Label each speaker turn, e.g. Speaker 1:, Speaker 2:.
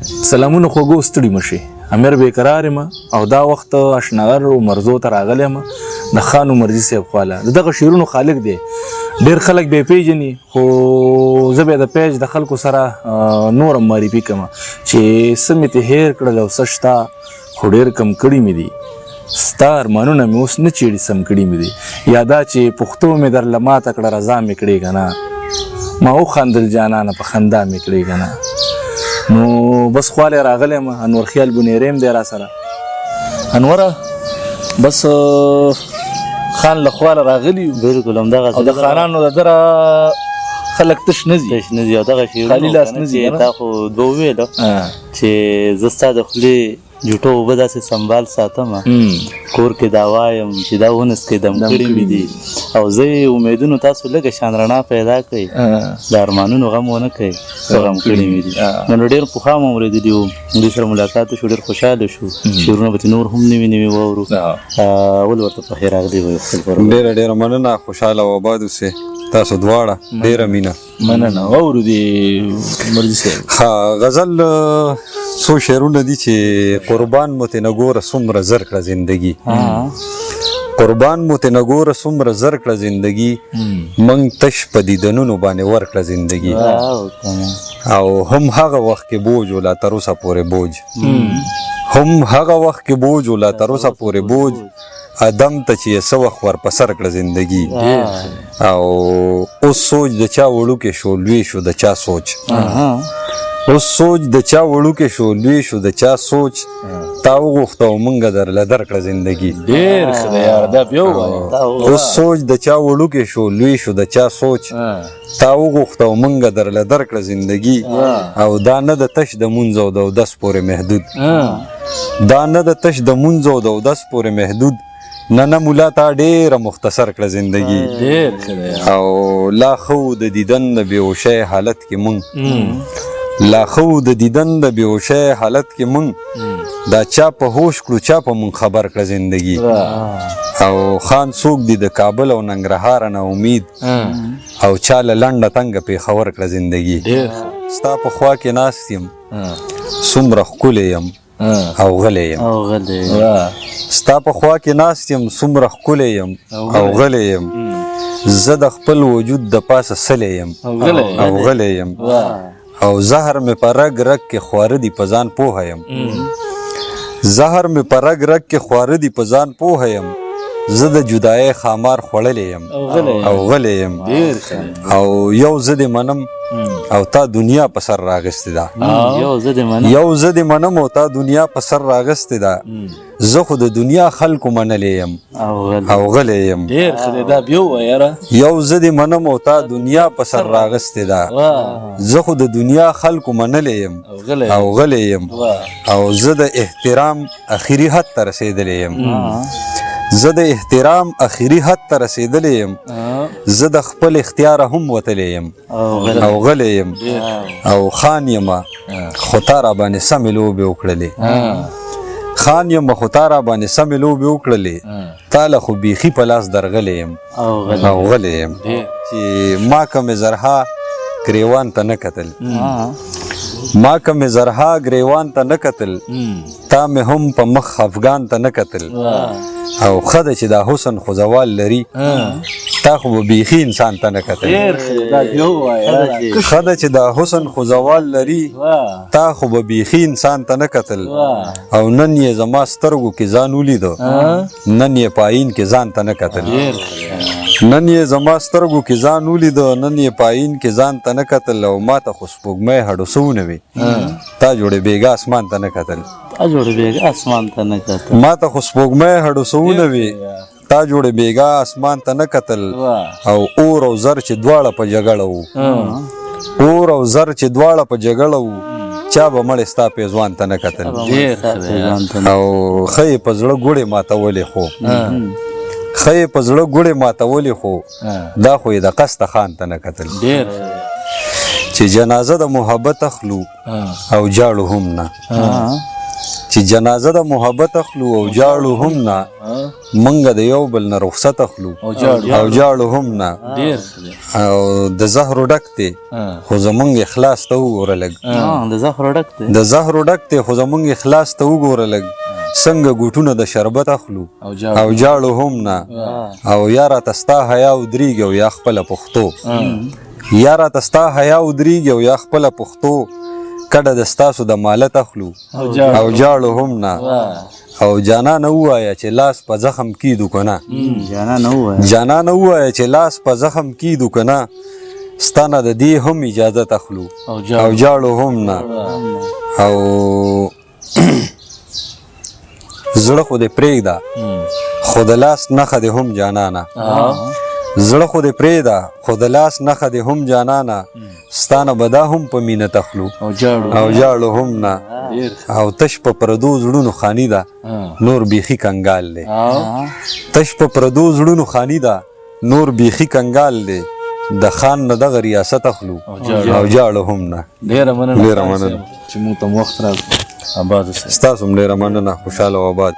Speaker 1: سلامونه خوږو ستړي مشي امیر بیقرار یم او دا وخت اشنغر او مرزو ته راغلی یم د خان عمرزي صاحب خواله دغه شعرونو خالق دی ډېر خلک به پیژني خو زه به د پیج د خلکو سره نورم معرفي کوم چې څه مې ته هیر کړل او څه شته خو ډېر کم کړي مې دي ستا ارمانونه مې اوس نه چیړي سم کړي مې دي یا دا چې پښتو مې درله ماته کړه رضا مې کړې که نه ما وخندل جانانه په خندا مې کړې که نه نو بس خواله راغلی یم انور خیال بنیریم دی را سره انوره بس خان له خواله راغلي
Speaker 2: بالکل همدغه
Speaker 1: او د خانانو د دره خلک تش نه ځي
Speaker 2: او دغه شعرونه
Speaker 1: خالي لاس نه ځي
Speaker 2: تا خو دوه وویلو چې زه ستا د خولې جوټو اوبه داسې سنبال ساتم کور کې دا وایم چې دا ونس کې دم کړي مې دي او زه یې امیدونو تاسو لږه شان رڼا پیدا کړئ د ارمانونو غم ونه کوئ غم کړي مې دي نو ډېر پخوا مو اورېدلي وو دوی سره ملاقات وشو ډېر خوشحاله شو شعرونه به نور هم نوي نوي واورو ولې ورته پخې راغلي وو
Speaker 3: ډېره ډېره مننه خوشحاله او آباد اوسئ تاسو دواړه ډېره مینه
Speaker 1: مننه واورو دې مرزي صاحب
Speaker 3: ها غزل څو شعرونه دي چې قربان مو ته نګوره څومره زر کړه زندگی قربان مو ته نګوره څومره زر کړه زندگی منګ تش په دیدنونو باندې ورکړه زندگی او هم هغه وخت کې بوج ولا تر اوسه پورې بوج هم هغه وخت کې بوج ولا تر اوسه پورې بوج ادم ته چې څه وخت ورپسر کړه زندگی او اوس سوچ د چا وړوکې شو لوی شو د چا سوچ اوس سوچ د چا وړوکې شو لوی شو د چا سوچ تا وغوښته او موږ درله درکړه زندگی
Speaker 1: ډېر ښه دی یار دا بیا ووایه
Speaker 3: اوس سوچ د چا وړوکې شو لوی شو د چا سوچ تا وغوښته او موږ درله درکړه زندگی او دا نه د تش د مونځ او د اودس پورې محدود دا نه د تش د مونځ او د اودس پورې محدود نه مولا تا ډېره مختصر کړه زندگی
Speaker 1: ډېر ښه دی
Speaker 3: او لا خو د دیدن د بېهوشۍ حالت کې مونږ لا خو د دیدن د بېهوشۍ حالت کې مونږ دا چا په هوش کړو چا په مونږ خبر کړه زندگی او خان څوک دی د کابل او ننګرهار نه امید او چا له لنډه تنګه پېښور کړه زندگی ستا په خوا کې ناست یم څومره ښکلی یم او غلی یم ستا په خوا کې ناست یم څومره ښکلی یم او غلی یم زه د خپل وجود د پاسه سلی یم او غلی یم او زهر مې په رګ رګ کې خواره دي په ځان پوهه یم زهر مې په رګ رګ کې خواره دي په ځان پوهه یم زه د جدایۍ خامار خوړلی یم او غلی یم او یو زه دې منم او تا دنیا په سر راغستې ده یو زه دې منم او تا دنیا په سر راغستې ده زه خو د دنیا خلکو منلی یم او غلی یم
Speaker 1: ډېر ښه دی دا بیا ووایه یاره
Speaker 3: یو زه دې منم او تا دنیا په سر راغستې ده زه خو د دنیا خلکو منلی یم او غلی یم او زه د احترام اخري حد ته رسېدلی یم زه د احترام اخري حد ته رسېدلی یم زه د خپل اختیاره هم وتلی یم او غلی یم او خان یمه خو تا را باندې سمې لوبې وکړلې خان یم خو تا را باندې سمې لوبې وکړلې تا له خو بیخي په لاس درغلی یم او غلی یم چې ما که مې زرها ګریوان ته نه کتل ما که مې زرها ګریوان ته نه کتل تا مې هم په مخ افغان ته نه کتل او ښه ده چې دا حسن خو زوال لري تا خو به بیخي انسان ته نه کتل ښه ده چې دا حسن خو زوال لري تا خو به بیخي انسان ته نه کتل او نن یې زما سترګو کې ځان ولیدو نن یې پاین کې ځان ته نه کتل نن یې زما سترګو کې ځان ولیدو نن یې پاین کې ځان ته نه کتل او ما ته خو سپوږمۍ هډوسونه وي تا جوړې بیګا اسمان ته نه کتل ما ته خو سپوږمۍ هډوسونه وي تا جوړې بیګا اسمان ته نه کتل او اور او زر چې دواړه په جګړه وو اور او زر چې دواړه په جګړه وو چا به مړې ستا پیزوان ته نه کتل او ښه یې په زړه ګوړې ماتولې خو ښه یې په زړه ګوړې ماتولې خو دا خو یې د قصده خان ته نه کتل چې جنازه د محبت اخلو او جاړو هم نه چې جنازه د محبت اخلو او جاړو هم نه منګه د یو بل نه رخصت اخلو او جاړو هم نه او د زهرو ډک دی خو زمونږ اخلاص ته وګوره لږ
Speaker 2: د زهرو ډک دی
Speaker 3: د زهرو ډک دی خو زمونږ اخلاص ته وګوره لږ څنګه ګوټونه د شربت اخلو او جاړو هم نه او یاره ته ستا حیا ودرېږي او یا خپله پښتو یاره ته ستا حیا ودرېږي او یا خپله پښتو کډه د ستاسو د مالت اخلو او جاړو هم نه او جانا نه ووایه چې لاس په زخم کیدو که نه جانا نه ووایه چې لاس په زخم کیدو که نه ستا نه د دې هم اجازت اخلو او جاړو هم نه او زړه خو دې پرېږده خو د لاس نښه دې هم جانانه زړه خو دې پرېږده خو د لاس نښه دې هم جانانه ستا نه به دا هم په مینه تخلو او جاړو هم نه او تش په پردو زړونو خاني ده نور بیخي کنګال دی تش په پردو زړونو خاني ده نور بیخي کنګال دی د خان نه دغه ریاست اخلو او جاړو هم نه
Speaker 1: ډېره مننه چې موږ ته وخت راکړو. آباد اوسئ.
Speaker 3: ستاسو هم ډېره مننه خوشحاله او آباد